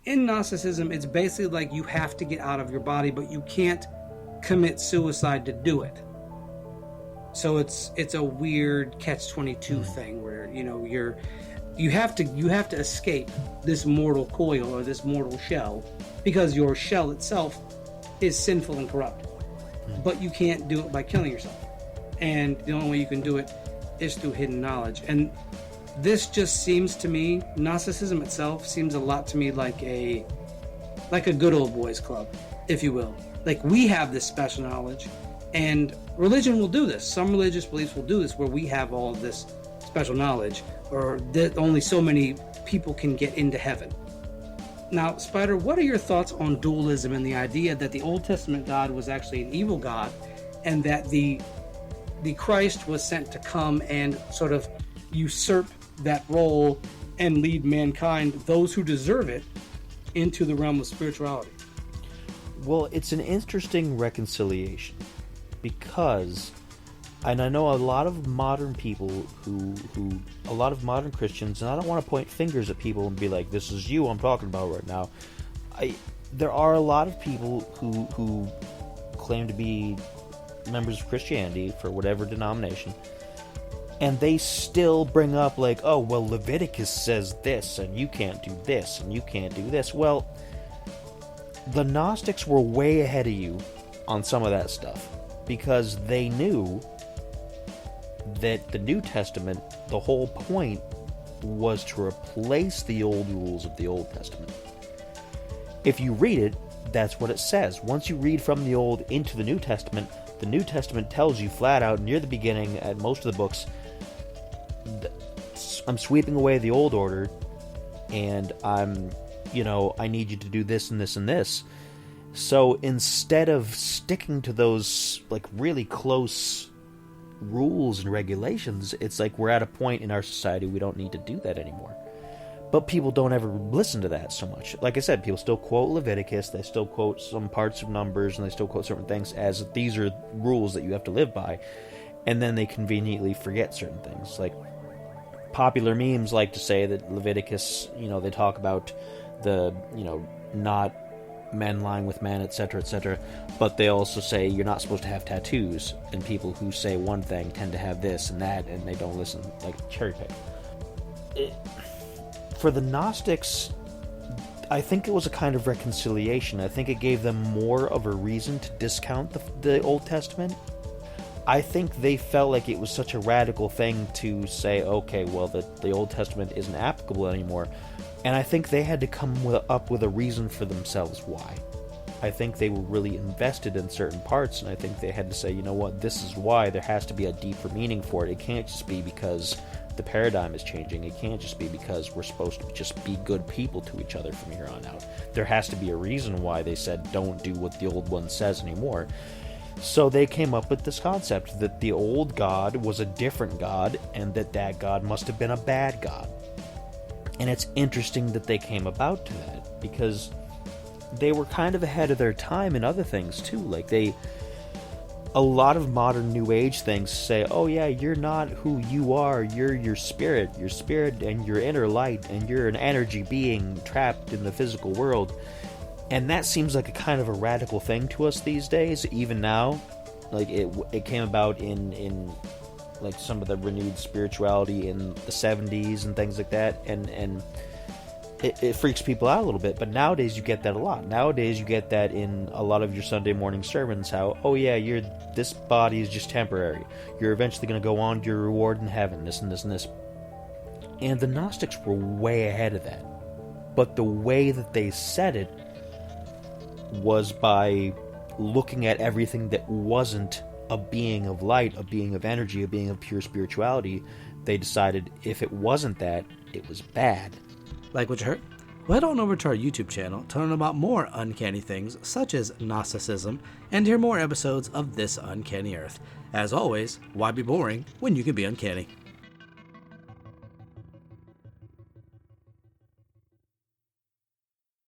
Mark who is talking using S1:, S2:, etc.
S1: in Gnosticism, it's basically like you have to get out of your body, but you can't commit suicide to do it. So it's a weird catch-22 thing where, you know, you have to escape this mortal coil or this mortal shell, because your shell itself is sinful and corrupt. But you can't do it by killing yourself. And the only way you can do it is through hidden knowledge. And this just seems to me, Gnosticism itself seems a lot to me like a good old boys club, if you will. Like, we have this special knowledge, and religion will do this. Some religious beliefs will do this, where we have all of this special knowledge, or that only so many people can get into heaven. Now, Spider, what are your thoughts on dualism and the idea that the Old Testament God was actually an evil God, and that the Christ was sent to come and sort of usurp that role and lead mankind, those who deserve it, into the realm of spirituality?
S2: Well, it's an interesting reconciliation, because, and I know a lot of modern people a lot of modern Christians, and I don't want to point fingers at people and be like, this is you I'm talking about right now. There are a lot of people who claim to be members of Christianity, for whatever denomination, and they still bring up like, oh, well, Leviticus says this, and you can't do this, and you can't do this. Well, the Gnostics were way ahead of you on some of that stuff, because they knew that the New Testament, the whole point was to replace the old rules of the Old Testament. If you read it, that's what it says. Once you read from the Old into the New Testament tells you flat out near the beginning at most of the books, I'm sweeping away the old order, and I need you to do this and this and this. So instead of sticking to those like really close rules and regulations, it's like we're at a point in our society we don't need to do that anymore. But people don't ever listen to that so much. Like I said, people still quote Leviticus, they still quote some parts of Numbers, and they still quote certain things as these are rules that you have to live by, and then they conveniently forget certain things. Like, popular memes like to say that Leviticus, they talk about the, not men lying with men, etc., etc., but they also say you're not supposed to have tattoos, and people who say one thing tend to have this and that, and they don't listen, like cherry pick. For the Gnostics, I think it was a kind of reconciliation. I think it gave them more of a reason to discount the Old Testament. I think they felt like it was such a radical thing to say, okay, well, the Old Testament isn't applicable anymore. And I think they had to come up with a reason for themselves why. I think they were really invested in certain parts, and I think they had to say, you know what, this is why. There has to be a deeper meaning for it. It can't just be because the paradigm is changing. It can't just be because we're supposed to just be good people to each other from here on out. There has to be a reason why they said don't do what the old one says anymore. So they came up with this concept that the old God was a different God, and that God must have been a bad God. And it's interesting that they came about to that, because they were kind of ahead of their time in other things too. Like, a lot of modern New Age things say, oh yeah, you're not who you are, you're your spirit and your inner light, and you're an energy being trapped in the physical world. And that seems like a kind of a radical thing to us these days, even now. Like, it came about in like some of the renewed spirituality in the 70s and things like that, and it freaks people out a little bit. But nowadays you get that a lot. Nowadays you get that in a lot of your Sunday morning sermons, how, oh yeah, this body is just temporary. You're eventually going to go on to your reward in heaven, this and this and this. And the Gnostics were way ahead of that. But the way that they said it was by looking at everything that wasn't a being of light, a being of energy, a being of pure spirituality. They decided if it wasn't that, it was bad.
S1: Like what you heard? Well, head on over to our YouTube channel to learn about more uncanny things such as Gnosticism and hear more episodes of This Uncanny Earth. As always, why be boring when you can be uncanny?